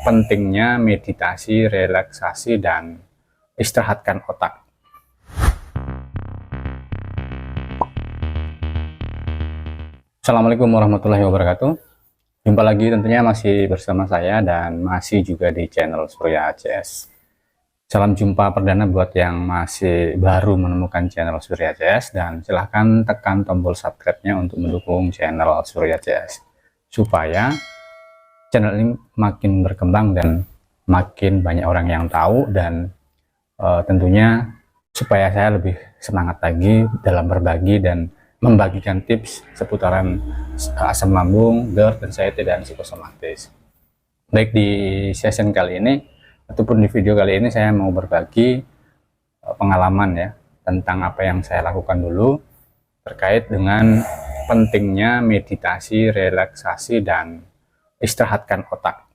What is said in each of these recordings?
pentingnya meditasi, relaksasi, dan istirahatkan otak. Assalamualaikum warahmatullahi wabarakatuh. Jumpa lagi tentunya masih bersama saya dan masih juga di channel Surya CS. Salam jumpa perdana buat yang masih baru menemukan channel Surya CS, dan silahkan tekan tombol subscribe-nya untuk mendukung channel Surya CS supaya channel ini makin berkembang dan makin banyak orang yang tahu, dan tentunya supaya saya lebih semangat lagi dalam berbagi dan membagikan tips seputaran asam lambung, GERD, anxiety, dan psikosomatis. Baik, di session kali ini ataupun di video kali ini saya mau berbagi pengalaman ya tentang apa yang saya lakukan dulu terkait dengan pentingnya meditasi, relaksasi, dan istirahatkan otak.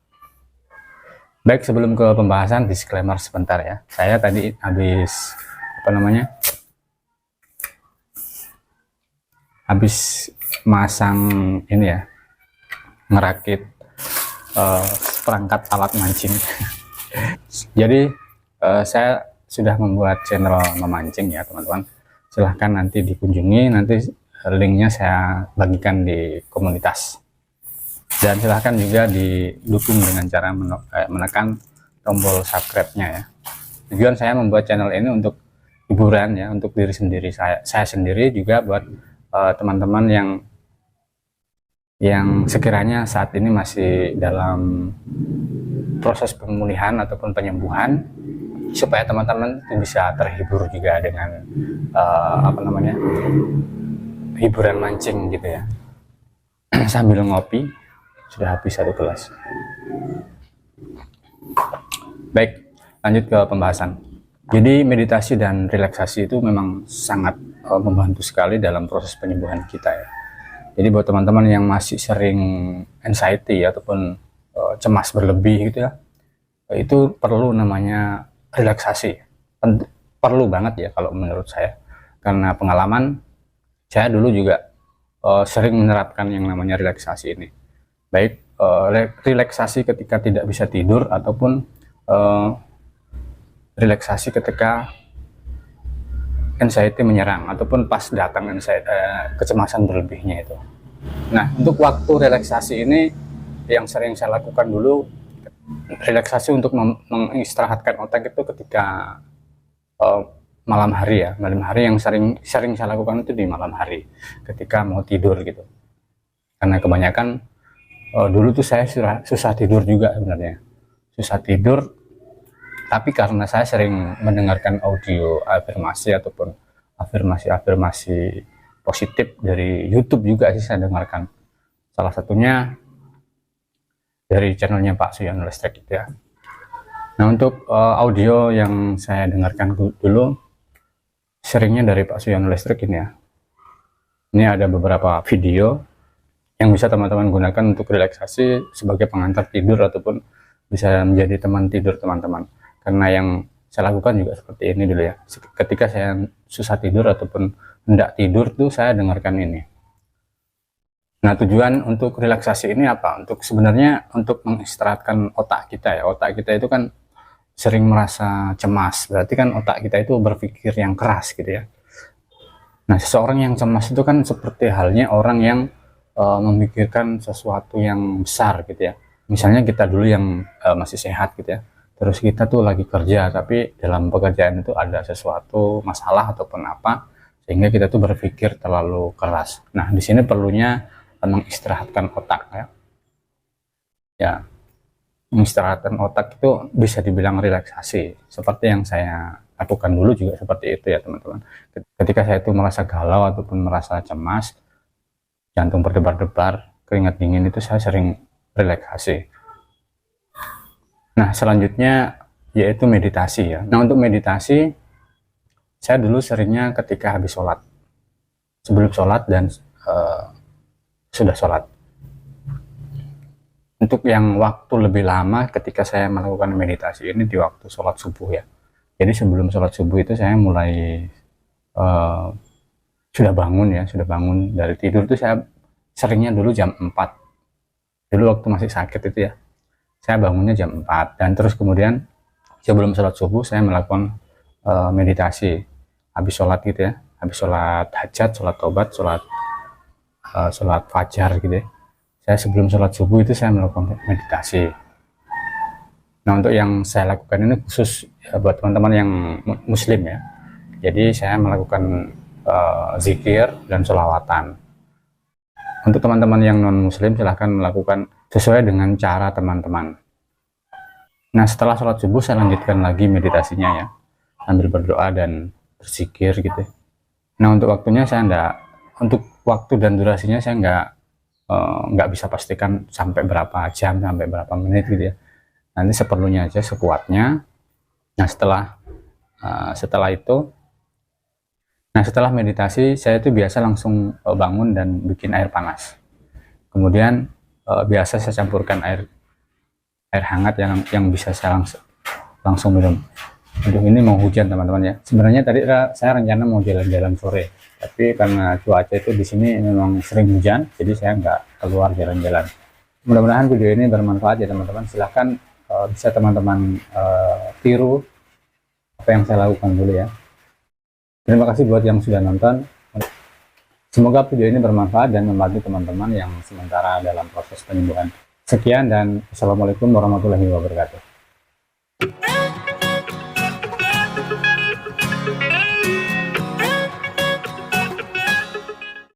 Baik, sebelum ke pembahasan, disclaimer sebentar ya. Saya tadi habis habis masang ini ya, ngerakit perangkat alat mancing. Jadi saya sudah membuat channel memancing ya teman-teman. Silahkan nanti dikunjungi, nanti linknya saya bagikan di komunitas. Dan silahkan juga didukung dengan cara menekan tombol subscribe-nya ya. Tujuan saya membuat channel ini untuk hiburan ya, untuk diri sendiri, saya sendiri, juga buat teman-teman yang sekiranya saat ini masih dalam proses pemulihan ataupun penyembuhan, supaya teman-teman bisa terhibur juga dengan hiburan mancing gitu ya. Sambil ngopi, sudah habis 1 gelas. Baik, lanjut ke pembahasan. Jadi meditasi dan relaksasi itu memang sangat membantu sekali dalam proses penyembuhan kita ya. Jadi buat teman-teman yang masih sering anxiety ya, ataupun cemas berlebih gitu ya, itu perlu namanya relaksasi. Perlu banget ya kalau menurut saya, karena pengalaman saya dulu juga sering menerapkan yang namanya relaksasi ini. Baik relaksasi ketika tidak bisa tidur, ataupun relaksasi ketika anxiety menyerang, ataupun pas datang kecemasan berlebihnya itu. Nah, untuk waktu relaksasi ini yang sering saya lakukan dulu, relaksasi untuk mengistirahatkan otak itu ketika malam hari ya. Malam hari yang sering saya lakukan itu di malam hari ketika mau tidur gitu. Karena kebanyakan dulu tuh saya susah tidur juga sebenarnya, susah tidur. Tapi karena saya sering mendengarkan audio afirmasi ataupun afirmasi positif dari YouTube juga sih saya dengarkan. Salah satunya dari channelnya Pak Suyono Listrik gitu ya. Nah, untuk audio yang saya dengarkan dulu seringnya dari Pak Suyono Listrik ini ya. Ini ada beberapa video yang bisa teman-teman gunakan untuk relaksasi sebagai pengantar tidur, ataupun bisa menjadi teman tidur teman-teman. Karena yang saya lakukan juga seperti ini dulu ya. Ketika saya susah tidur ataupun hendak tidur tuh saya dengarkan ini. Nah, tujuan untuk relaksasi ini apa? Untuk sebenarnya untuk mengistirahatkan otak kita ya. Otak kita itu kan sering merasa cemas. Berarti kan otak kita itu berpikir yang keras gitu ya. Nah, seseorang yang cemas itu kan seperti halnya orang yang memikirkan sesuatu yang besar gitu ya. Misalnya kita dulu yang masih sehat gitu ya, terus kita tuh lagi kerja, tapi dalam pekerjaan itu ada sesuatu masalah ataupun apa, sehingga kita tuh berpikir terlalu keras. Nah, di sini perlunya mengistirahatkan otak ya. Ya, mengistirahatkan otak itu bisa dibilang relaksasi, seperti yang saya lakukan dulu juga seperti itu ya teman-teman. Ketika saya itu merasa galau ataupun merasa cemas, jantung berdebar-debar, keringat dingin, itu saya sering relaksasi. Nah, selanjutnya yaitu meditasi ya. Nah, untuk meditasi saya dulu seringnya ketika habis sholat, sebelum sholat dan sudah sholat. Untuk yang waktu lebih lama ketika saya melakukan meditasi ini di waktu sholat subuh ya. Jadi sebelum sholat subuh itu saya mulai sudah bangun dari tidur. Itu saya seringnya dulu jam 4 dulu waktu masih sakit itu ya, saya bangunnya jam 4, dan terus kemudian sebelum sholat subuh saya melakukan meditasi habis sholat gitu ya, habis sholat hajat, sholat tobat, sholat fajar gitu ya. Saya sebelum sholat subuh itu saya melakukan meditasi. Nah, untuk yang saya lakukan ini khusus buat teman-teman yang muslim ya. Jadi saya melakukan zikir dan sholawatan. Untuk teman-teman yang non muslim silahkan melakukan sesuai dengan cara teman-teman. Nah, setelah sholat subuh saya lanjutkan lagi meditasinya ya, sambil berdoa dan berzikir gitu. Nah, untuk waktunya saya untuk waktu dan durasinya saya nggak bisa pastikan sampai berapa jam, sampai berapa menit gitu ya. Nanti seperlunya aja, sekuatnya. Nah, setelah meditasi saya itu biasa langsung bangun dan bikin air panas. Kemudian biasa saya campurkan air hangat yang bisa saya langsung minum. Aduh, ini mau hujan teman-teman ya. Sebenarnya tadi saya rencana mau jalan-jalan sore, tapi karena cuaca itu di sini memang sering hujan, jadi saya nggak keluar jalan-jalan. Mudah-mudahan video ini bermanfaat ya teman-teman. Silahkan bisa teman-teman tiru apa yang saya lakukan dulu ya. Terima kasih buat yang sudah nonton. Semoga video ini bermanfaat dan membantu teman-teman yang sementara dalam proses penyembuhan. Sekian dan Assalamualaikum warahmatullahi wabarakatuh.